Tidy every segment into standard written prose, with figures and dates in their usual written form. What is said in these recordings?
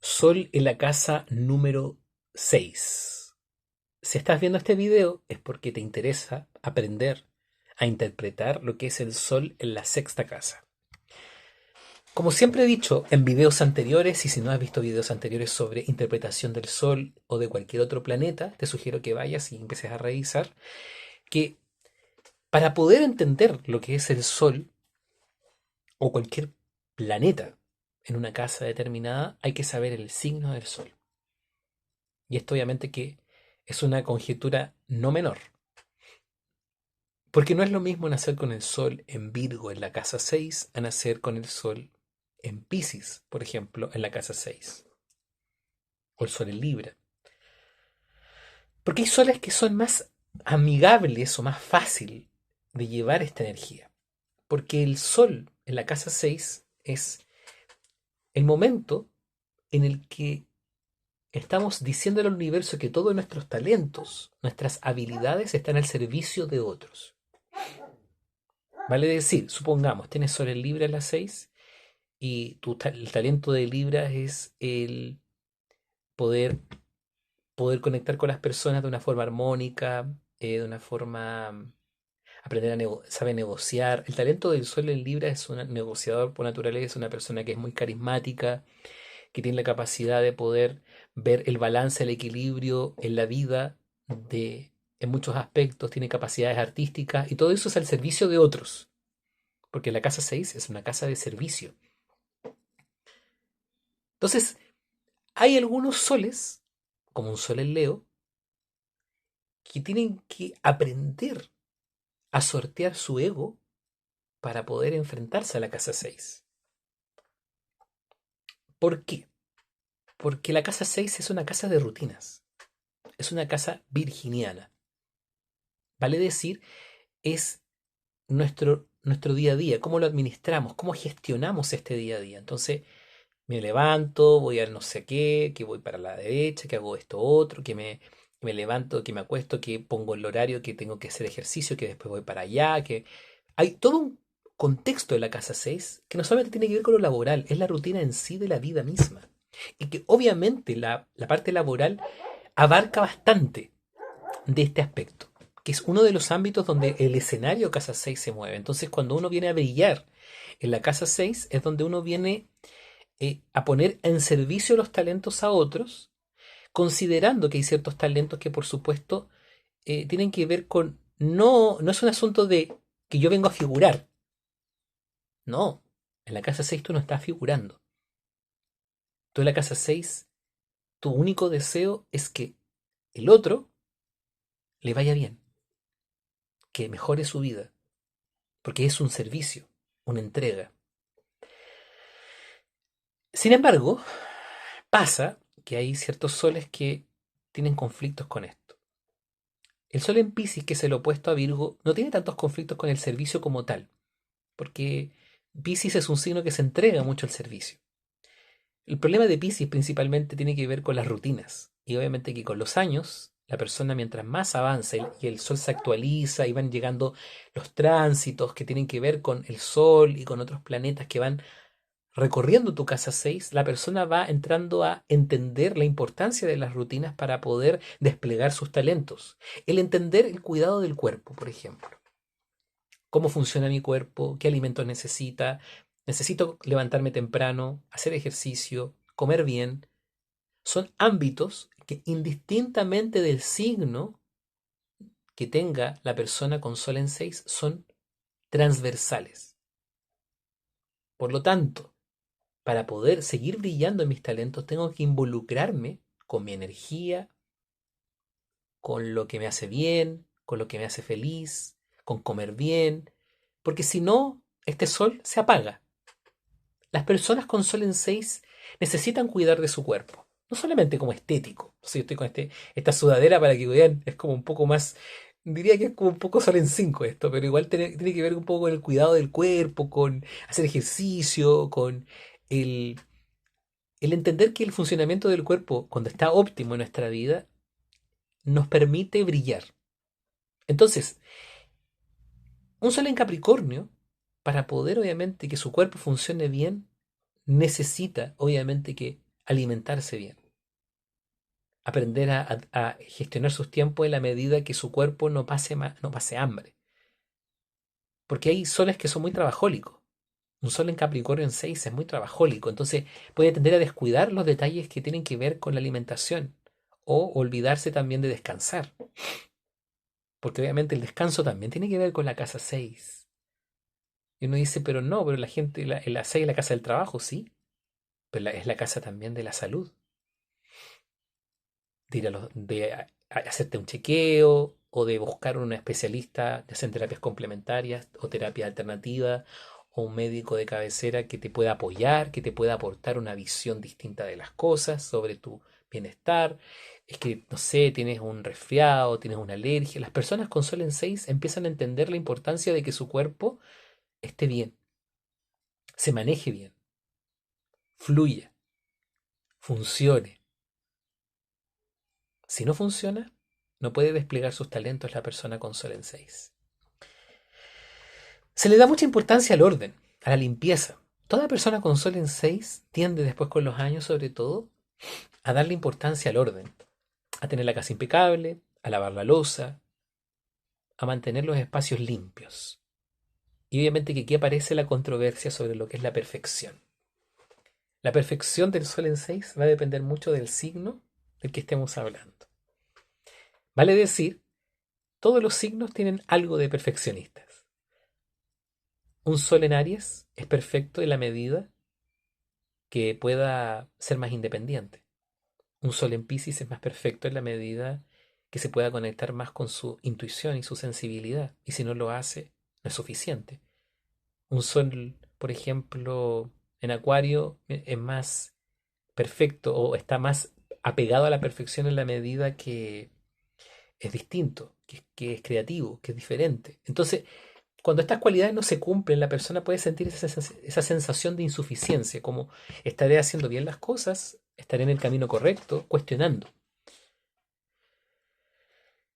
Sol en la casa número 6. Si estás viendo este video es porque te interesa aprender a interpretar lo que es el Sol en la sexta casa. Como siempre he dicho en videos anteriores, y si no has visto videos anteriores sobre interpretación del Sol o de cualquier otro planeta, te sugiero que vayas y empieces a revisar que para poder entender lo que es el Sol o cualquier planeta en una casa determinada, hay que saber el signo del Sol. Y esto obviamente que es una conjetura no menor, porque no es lo mismo nacer con el Sol en Virgo en la casa 6 a nacer con el Sol en Piscis, por ejemplo, en la casa 6, o el Sol en Libra. Porque hay soles que son más amigables o más fácil de llevar esta energía. Porque el Sol en la casa 6 es el momento en el que estamos diciendo al universo que todos nuestros talentos, nuestras habilidades están al servicio de otros. Vale decir, supongamos, tienes Sol en Libra en las 6 y el talento de Libra es el poder, poder conectar con las personas de una forma armónica, de una forma, aprender a saber negociar. El talento del Sol en Libra es un negociador por naturaleza, una persona que es muy carismática, que tiene la capacidad de poder ver el balance, el equilibrio en la vida en muchos aspectos, tiene capacidades artísticas y todo eso es al servicio de otros, porque la casa 6 es una casa de servicio. Entonces, hay algunos soles, como un sol en Leo, que tienen que aprender a sortear su ego para poder enfrentarse a la casa 6. ¿Por qué? Porque la casa 6 es una casa de rutinas, es una casa virginiana. Vale decir, es nuestro día a día, cómo lo administramos, cómo gestionamos este día a día. Entonces, me levanto, voy a no sé qué, que voy para la derecha, que hago esto otro, que me levanto, que me acuesto, que pongo el horario, que tengo que hacer ejercicio, que después voy para allá, que hay todo un contexto de la casa 6 que no solamente tiene que ver con lo laboral, es la rutina en sí de la vida misma. Y que obviamente la parte laboral abarca bastante de este aspecto, que es uno de los ámbitos donde el escenario casa 6 se mueve. Entonces, cuando uno viene a brillar en la casa 6 es donde uno viene a poner en servicio los talentos a otros, considerando que hay ciertos talentos que por supuesto tienen que ver con, no es un asunto de que yo vengo a figurar, no, en la casa 6 tú no estás figurando, tú en la casa 6 tu único deseo es que el otro le vaya bien, que mejore su vida, porque es un servicio, una entrega. Sin embargo, pasa que hay ciertos soles que tienen conflictos con esto. El Sol en Piscis, que es el opuesto a Virgo, no tiene tantos conflictos con el servicio como tal, porque Piscis es un signo que se entrega mucho al servicio. El problema de Piscis principalmente tiene que ver con las rutinas, y obviamente que con los años, la persona mientras más avanza y el Sol se actualiza y van llegando los tránsitos que tienen que ver con el Sol y con otros planetas que van recorriendo tu casa 6, la persona va entrando a entender la importancia de las rutinas para poder desplegar sus talentos. El entender el cuidado del cuerpo, por ejemplo. Cómo funciona mi cuerpo, qué alimentos necesita. Necesito levantarme temprano, hacer ejercicio, comer bien. Son ámbitos que indistintamente del signo que tenga la persona con Sol en 6 son transversales. Por lo tanto, para poder seguir brillando en mis talentos, tengo que involucrarme con mi energía, con lo que me hace bien, con lo que me hace feliz, con comer bien, porque si no, este sol se apaga. Las personas con sol en 6 necesitan cuidar de su cuerpo, no solamente como estético. O sea, yo estoy con esta sudadera para que vean, es como un poco más, diría que es como un poco sol en 5 esto, pero igual tiene que ver un poco con el cuidado del cuerpo, con hacer ejercicio, con el el entender que el funcionamiento del cuerpo, cuando está óptimo en nuestra vida, nos permite brillar. Entonces, un sol en Capricornio, para poder obviamente que su cuerpo funcione bien, necesita obviamente que alimentarse bien, aprender a gestionar sus tiempos en la medida que su cuerpo no pase hambre. Porque hay soles que son muy trabajólicos. Un sol en Capricornio en 6 es muy trabajólico, entonces puede tender a descuidar los detalles que tienen que ver con la alimentación o olvidarse también de descansar, porque obviamente el descanso también tiene que ver con la casa 6. Y uno dice, pero no, pero la gente, la 6 es la casa del trabajo, sí, pero es la casa también de la salud, de ir a hacerte un chequeo o de buscar un especialista, ya sea en terapias complementarias o terapia alternativa o un médico de cabecera que te pueda apoyar, que te pueda aportar una visión distinta de las cosas sobre tu bienestar. Es que, no sé, tienes un resfriado, tienes una alergia. Las personas con sol en 6 empiezan a entender la importancia de que su cuerpo esté bien, se maneje bien, fluya, funcione. Si no funciona, no puede desplegar sus talentos la persona con sol en 6. Se le da mucha importancia al orden, a la limpieza. Toda persona con sol en 6 tiende después con los años, sobre todo, a darle importancia al orden, a tener la casa impecable, a lavar la loza, a mantener los espacios limpios. Y obviamente que aquí aparece la controversia sobre lo que es la perfección. La perfección del sol en 6 va a depender mucho del signo del que estemos hablando. Vale decir, todos los signos tienen algo de perfeccionistas. Un sol en Aries es perfecto en la medida que pueda ser más independiente. Un sol en Piscis es más perfecto en la medida que se pueda conectar más con su intuición y su sensibilidad. Y si no lo hace, no es suficiente. Un sol, por ejemplo, en Acuario es más perfecto o está más apegado a la perfección en la medida que es distinto, que es creativo, que es diferente. Entonces, cuando estas cualidades no se cumplen, la persona puede sentir esa sensación de insuficiencia, como estaré haciendo bien las cosas, estaré en el camino correcto, cuestionando.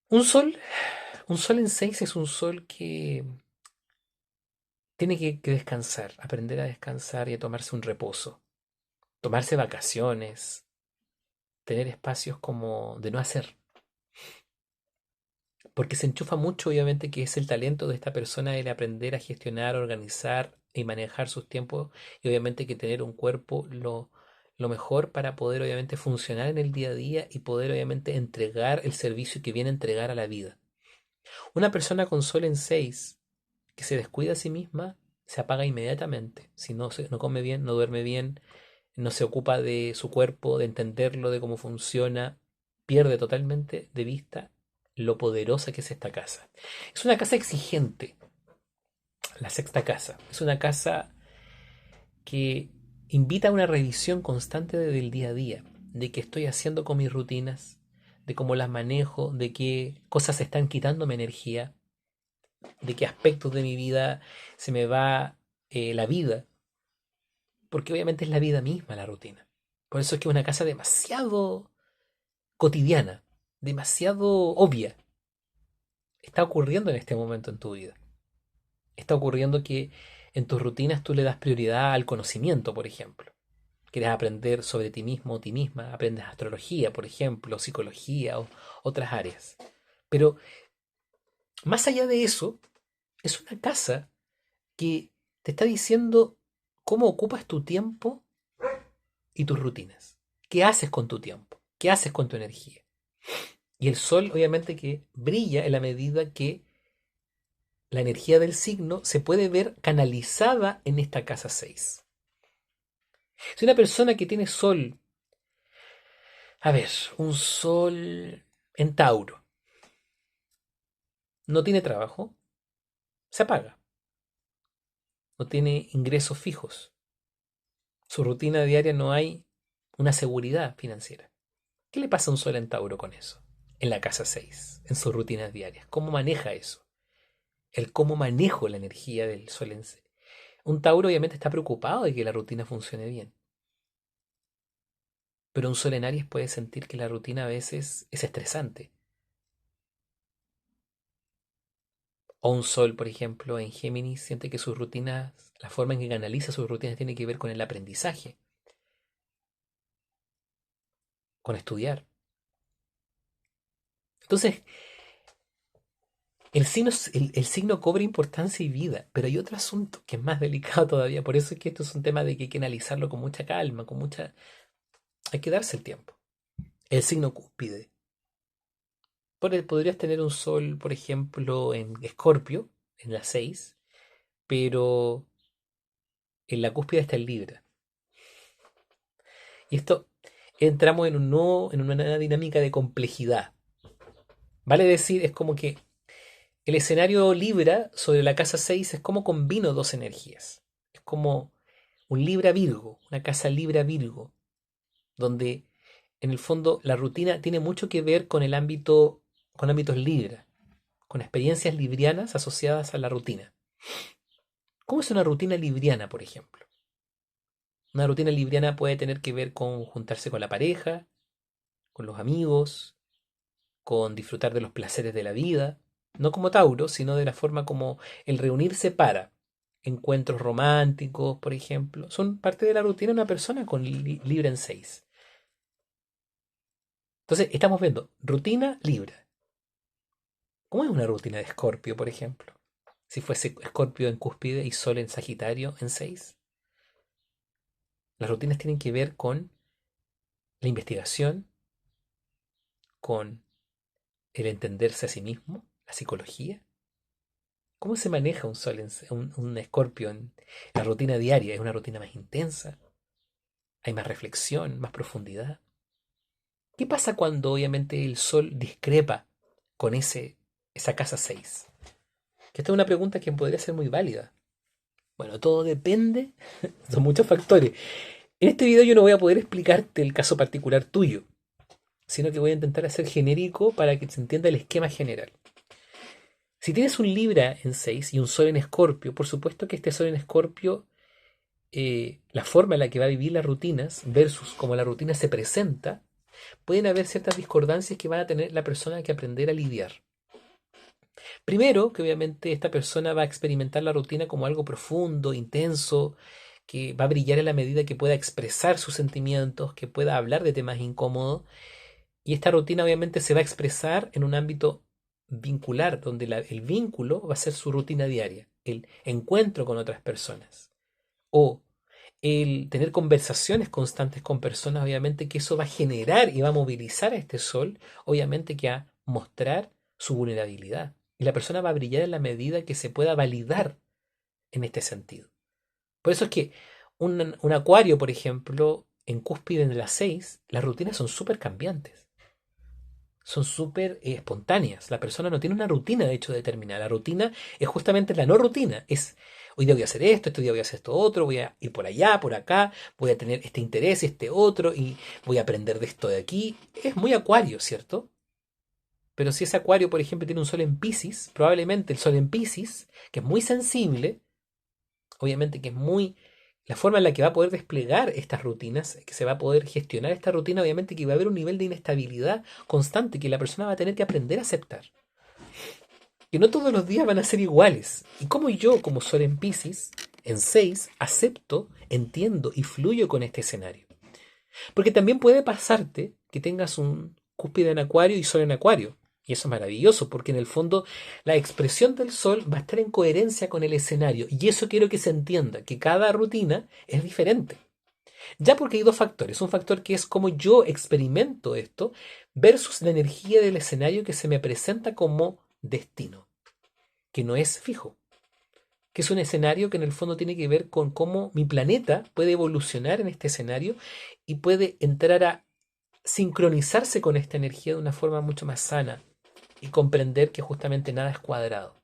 Un sol, un sol en 6 es un sol que tiene que descansar, aprender a descansar y a tomarse un reposo, tomarse vacaciones, tener espacios como de no hacer, porque se enchufa mucho, obviamente, que es el talento de esta persona el aprender a gestionar, organizar y manejar sus tiempos, y obviamente que tener un cuerpo lo mejor para poder obviamente funcionar en el día a día y poder obviamente entregar el servicio que viene a entregar a la vida. Una persona con sol en 6 que se descuida a sí misma se apaga inmediatamente. Si no come bien, no duerme bien, no se ocupa de su cuerpo, de entenderlo, de cómo funciona, pierde totalmente de vista lo poderosa que es esta casa. Es una casa exigente, la sexta casa. Es una casa que invita a una revisión constante del día a día, de qué estoy haciendo con mis rutinas, de cómo las manejo, de qué cosas están quitándome energía, de qué aspectos de mi vida se me va la vida, porque obviamente es la vida misma la rutina. Por eso es que es una casa demasiado cotidiana, demasiado obvia. Está ocurriendo en este momento en tu vida. Está ocurriendo que en tus rutinas tú le das prioridad al conocimiento, por ejemplo. Quieres aprender sobre ti mismo o ti misma, aprendes astrología, por ejemplo, psicología o otras áreas. Pero más allá de eso, es una casa que te está diciendo cómo ocupas tu tiempo y tus rutinas. ¿Qué haces con tu tiempo? ¿Qué haces con tu energía? Y el sol obviamente que brilla en la medida que la energía del signo se puede ver canalizada en esta casa 6. Si una persona que tiene sol, a ver, un sol en Tauro, no tiene trabajo, se apaga, no tiene ingresos fijos, su rutina diaria no hay una seguridad financiera. ¿Qué le pasa a un sol en Tauro con eso? En la casa 6, en sus rutinas diarias. ¿Cómo maneja eso? El cómo manejo la energía del sol en 6. Un Tauro obviamente está preocupado de que la rutina funcione bien. Pero un sol en Aries puede sentir que la rutina a veces es estresante. O un sol, por ejemplo, en Géminis siente que sus rutinas, la forma en que canaliza sus rutinas tiene que ver con el aprendizaje. con estudiar. Entonces, el signo cobra importancia y vida, pero hay otro asunto que es más delicado todavía. Por eso es que esto es un tema de que hay que analizarlo con mucha calma, con mucha... Hay que darse el tiempo. El signo cúspide. Podrías tener un sol, por ejemplo, en Escorpio, en la 6, pero en la cúspide está en Libra. Y esto entramos en una dinámica de complejidad. Vale decir, es como que el escenario Libra sobre la casa 6 es como combino dos energías. Es como un Libra Virgo, una casa Libra Virgo, donde en el fondo la rutina tiene mucho que ver con el ámbito, con ámbitos Libra, con experiencias librianas asociadas a la rutina. ¿Cómo es una rutina libriana, por ejemplo? Una rutina libriana puede tener que ver con juntarse con la pareja, con los amigos, con disfrutar de los placeres de la vida, no como Tauro, sino de la forma como el reunirse para encuentros románticos, por ejemplo, son parte de la rutina de una persona con Libra en 6. Entonces, estamos viendo rutina Libra. ¿Cómo es una rutina de Escorpio, por ejemplo? Si fuese Escorpio en cúspide y Sol en Sagitario en 6. Las rutinas tienen que ver con la investigación, con el entenderse a sí mismo, la psicología. ¿Cómo se maneja un sol un escorpio en la rutina diaria? Es una rutina más intensa, hay más reflexión, más profundidad. ¿Qué pasa cuando obviamente el sol discrepa con esa casa 6? Que esta es una pregunta que podría ser muy válida. Bueno, todo depende, son muchos factores. En este video yo no voy a poder explicarte el caso particular tuyo, sino que voy a intentar hacer genérico para que se entienda el esquema general. Si tienes un Libra en 6 y un Sol en Escorpio, por supuesto que este Sol en Escorpio, la forma en la que va a vivir las rutinas versus cómo la rutina se presenta, pueden haber ciertas discordancias que va a tener la persona que aprender a lidiar. Primero, que obviamente esta persona va a experimentar la rutina como algo profundo, intenso, que va a brillar en la medida que pueda expresar sus sentimientos, que pueda hablar de temas incómodos. Y esta rutina obviamente se va a expresar en un ámbito vincular, donde el vínculo va a ser su rutina diaria, el encuentro con otras personas. O el tener conversaciones constantes con personas, obviamente que eso va a generar y va a movilizar a este sol, obviamente que a mostrar su vulnerabilidad. Y la persona va a brillar en la medida que se pueda validar en este sentido. Por eso es que un acuario, por ejemplo, en cúspide de las 6, las rutinas son súper cambiantes. Son súper espontáneas. La persona no tiene una rutina de hecho determinada. La rutina es justamente la no rutina. Es hoy día voy a hacer esto, este día voy a hacer esto otro, voy a ir por allá, por acá, voy a tener este interés, este otro, y voy a aprender de esto de aquí. Es muy acuario, ¿cierto? Pero si ese acuario, por ejemplo, tiene un sol en Piscis, probablemente el sol en Piscis, que es muy sensible, obviamente que es muy... La forma en la que va a poder desplegar estas rutinas, que se va a poder gestionar esta rutina, obviamente que va a haber un nivel de inestabilidad constante que la persona va a tener que aprender a aceptar. Que no todos los días van a ser iguales. Y como yo, como Sol en Piscis, en 6 acepto, entiendo y fluyo con este escenario. Porque también puede pasarte que tengas un cúspide en Acuario y Sol en Acuario. Y eso es maravilloso, porque en el fondo la expresión del sol va a estar en coherencia con el escenario. Y eso quiero que se entienda, que cada rutina es diferente. Ya porque hay dos factores. Un factor que es cómo yo experimento esto versus la energía del escenario que se me presenta como destino, que no es fijo. Que es un escenario que en el fondo tiene que ver con cómo mi planeta puede evolucionar en este escenario y puede entrar a sincronizarse con esta energía de una forma mucho más sana y comprender que justamente nada es cuadrado.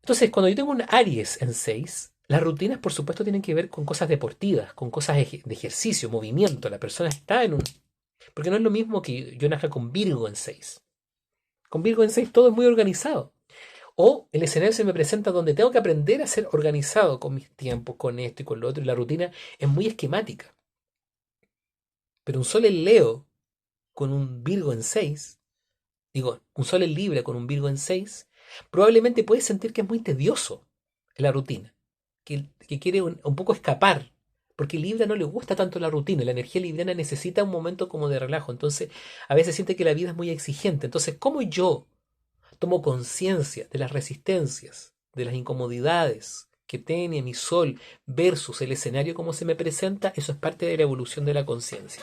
Entonces, cuando yo tengo un Aries en 6, las rutinas por supuesto tienen que ver con cosas deportivas, con cosas de ejercicio, movimiento. La persona está en un... Porque no es lo mismo que yo nazca con Virgo en 6. Con Virgo en 6 todo es muy organizado. O el escenario se me presenta donde tengo que aprender a ser organizado con mis tiempos, con esto y con lo otro, y la rutina es muy esquemática. Pero un sol en Leo con un Virgo en 6, digo, un sol en Libra con un Virgo en 6, probablemente puedes sentir que es muy tedioso la rutina, que quiere un poco escapar, porque Libra no le gusta tanto la rutina, la energía libriana necesita un momento como de relajo, entonces a veces siente que la vida es muy exigente. Entonces, ¿cómo yo tomo conciencia de las resistencias, de las incomodidades que tiene mi sol versus el escenario como se me presenta? Eso es parte de la evolución de la conciencia.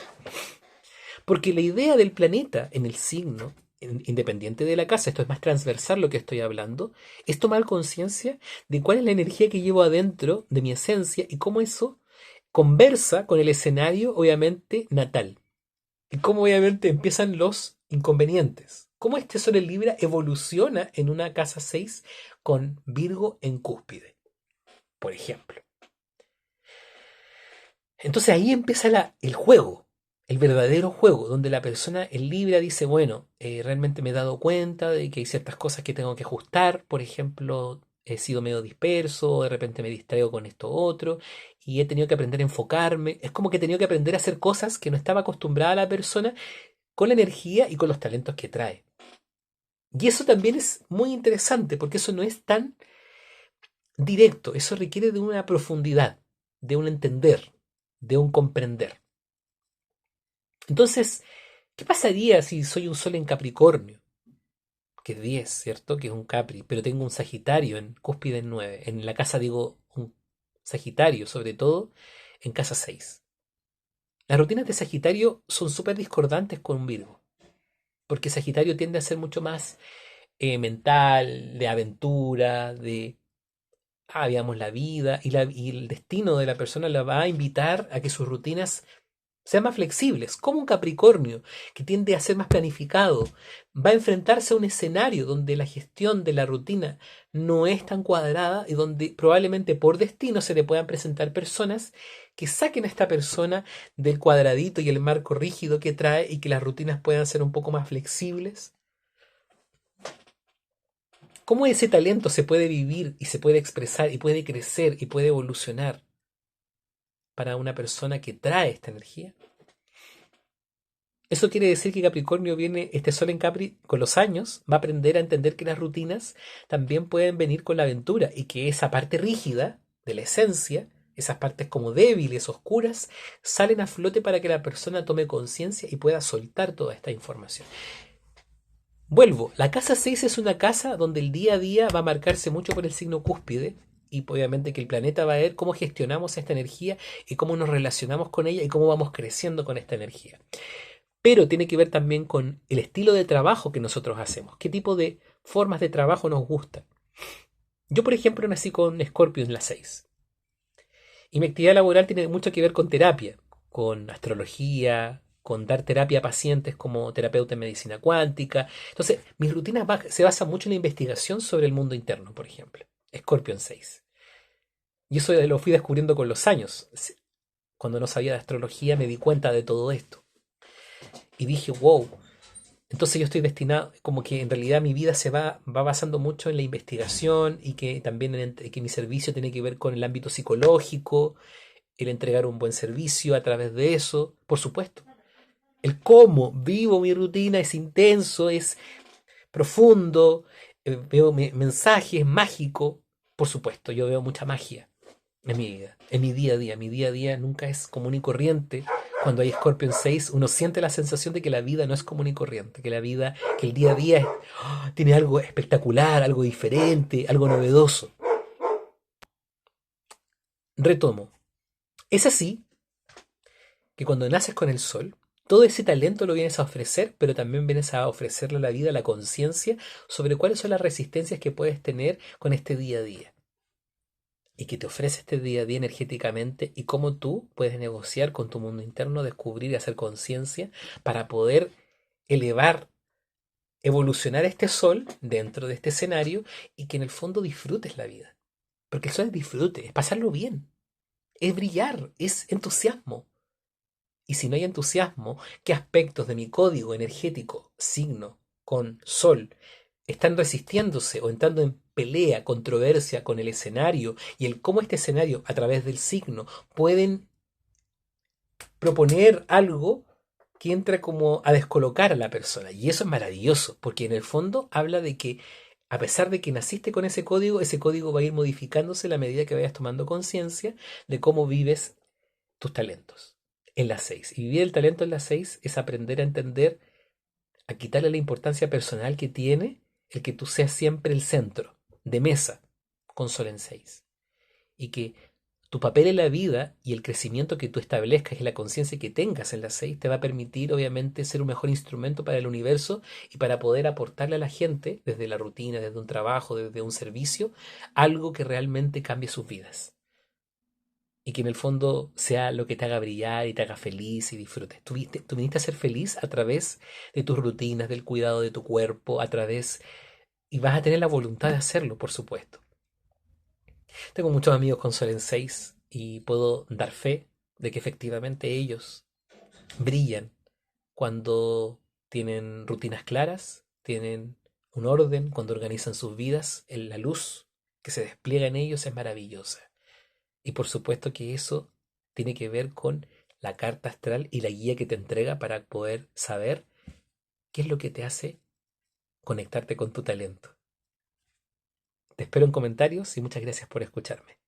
Porque la idea del planeta en el signo, independiente de la casa, esto es más transversal lo que estoy hablando, es tomar conciencia de cuál es la energía que llevo adentro de mi esencia y cómo eso conversa con el escenario, obviamente, natal. Y cómo obviamente empiezan los inconvenientes. Cómo este Sol en Libra evoluciona en una casa 6 con Virgo en cúspide, por ejemplo. Entonces ahí empieza el juego, el verdadero juego, donde la persona en Libra dice, bueno, realmente me he dado cuenta de que hay ciertas cosas que tengo que ajustar, por ejemplo, he sido medio disperso, de repente me distraigo con esto otro, y he tenido que aprender a enfocarme, es como que he tenido que aprender a hacer cosas que no estaba acostumbrada la persona con la energía y con los talentos que trae. Y eso también es muy interesante, porque eso no es tan directo, eso requiere de una profundidad, de un entender, de un comprender. Entonces, ¿qué pasaría si soy un sol en Capricornio? Que es 10, ¿cierto? Que es un Capri, pero tengo un Sagitario en cúspide en 9. En la casa digo un Sagitario, sobre todo en casa 6. Las rutinas de Sagitario son súper discordantes con un Virgo, porque Sagitario tiende a ser mucho más mental, de aventura, de, digamos, la vida y el destino de la persona la va a invitar a que sus rutinas sean más flexibles, como un Capricornio, que tiende a ser más planificado, va a enfrentarse a un escenario donde la gestión de la rutina no es tan cuadrada y donde probablemente por destino se le puedan presentar personas que saquen a esta persona del cuadradito y el marco rígido que trae y que las rutinas puedan ser un poco más flexibles. ¿Cómo ese talento se puede vivir y se puede expresar y puede crecer y puede evolucionar para una persona que trae esta energía? Eso quiere decir que Capricornio viene, este sol en Capri, con los años, va a aprender a entender que las rutinas también pueden venir con la aventura y que esa parte rígida de la esencia, esas partes como débiles, oscuras, salen a flote para que la persona tome conciencia y pueda soltar toda esta información. Vuelvo, la casa 6 es una casa donde el día a día va a marcarse mucho por el signo cúspide y obviamente que el planeta va a ver cómo gestionamos esta energía y cómo nos relacionamos con ella y cómo vamos creciendo con esta energía. Pero tiene que ver también con el estilo de trabajo que nosotros hacemos, qué tipo de formas de trabajo nos gustan. Yo, por ejemplo, nací con Escorpio en la 6 y mi actividad laboral tiene mucho que ver con terapia, con astrología, con dar terapia a pacientes como terapeuta en medicina cuántica. Entonces, mis rutinas se basan mucho en la investigación sobre el mundo interno, por ejemplo. Escorpio en 6. Y eso lo fui descubriendo con los años. Cuando no sabía de astrología me di cuenta de todo esto. Y dije, wow, entonces yo estoy destinado, como que en realidad mi vida va basando mucho en la investigación y que también que mi servicio tiene que ver con el ámbito psicológico, el entregar un buen servicio a través de eso, por supuesto. El cómo vivo mi rutina es intenso, es profundo, veo mensajes, mágico, por supuesto, yo veo mucha magia en mi vida, en mi día a día. Mi día a día nunca es común y corriente. Cuando hay Scorpio en 6, uno siente la sensación de que la vida no es común y corriente, que la vida, que el día a día tiene algo espectacular, algo diferente, algo novedoso. Retomo. Es así que cuando naces con el sol, todo ese talento lo vienes a ofrecer, pero también vienes a ofrecerle a la vida la conciencia sobre cuáles son las resistencias que puedes tener con este día a día. Y que te ofrece este día a día energéticamente y cómo tú puedes negociar con tu mundo interno, descubrir y hacer conciencia para poder elevar, evolucionar este sol dentro de este escenario y que en el fondo disfrutes la vida. Porque el sol es disfrute, es pasarlo bien, es brillar, es entusiasmo. Y si no hay entusiasmo, ¿qué aspectos de mi código energético, signo, con sol, están resistiéndose o entrando en pelea, controversia con el escenario y el cómo este escenario, a través del signo, pueden proponer algo que entra como a descolocar a la persona? Y eso es maravilloso, porque en el fondo habla de que a pesar de que naciste con ese código va a ir modificándose a la medida que vayas tomando conciencia de cómo vives tus talentos en las 6. Y vivir el talento en las 6 es aprender a entender, a quitarle la importancia personal que tiene el que tú seas siempre el centro de mesa con Sol en 6. Y que tu papel en la vida y el crecimiento que tú establezcas y la conciencia que tengas en las 6 te va a permitir, obviamente, ser un mejor instrumento para el universo y para poder aportarle a la gente, desde la rutina, desde un trabajo, desde un servicio, algo que realmente cambie sus vidas. Y que en el fondo sea lo que te haga brillar y te haga feliz y disfrutes. Tú viniste a ser feliz a través de tus rutinas, del cuidado de tu cuerpo, a través... Y vas a tener la voluntad de hacerlo, por supuesto. Tengo muchos amigos con Sol en 6 y puedo dar fe de que efectivamente ellos brillan cuando tienen rutinas claras, tienen un orden, cuando organizan sus vidas, la luz que se despliega en ellos es maravillosa. Y por supuesto que eso tiene que ver con la carta astral y la guía que te entrega para poder saber qué es lo que te hace conectarte con tu talento. Te espero en comentarios y muchas gracias por escucharme.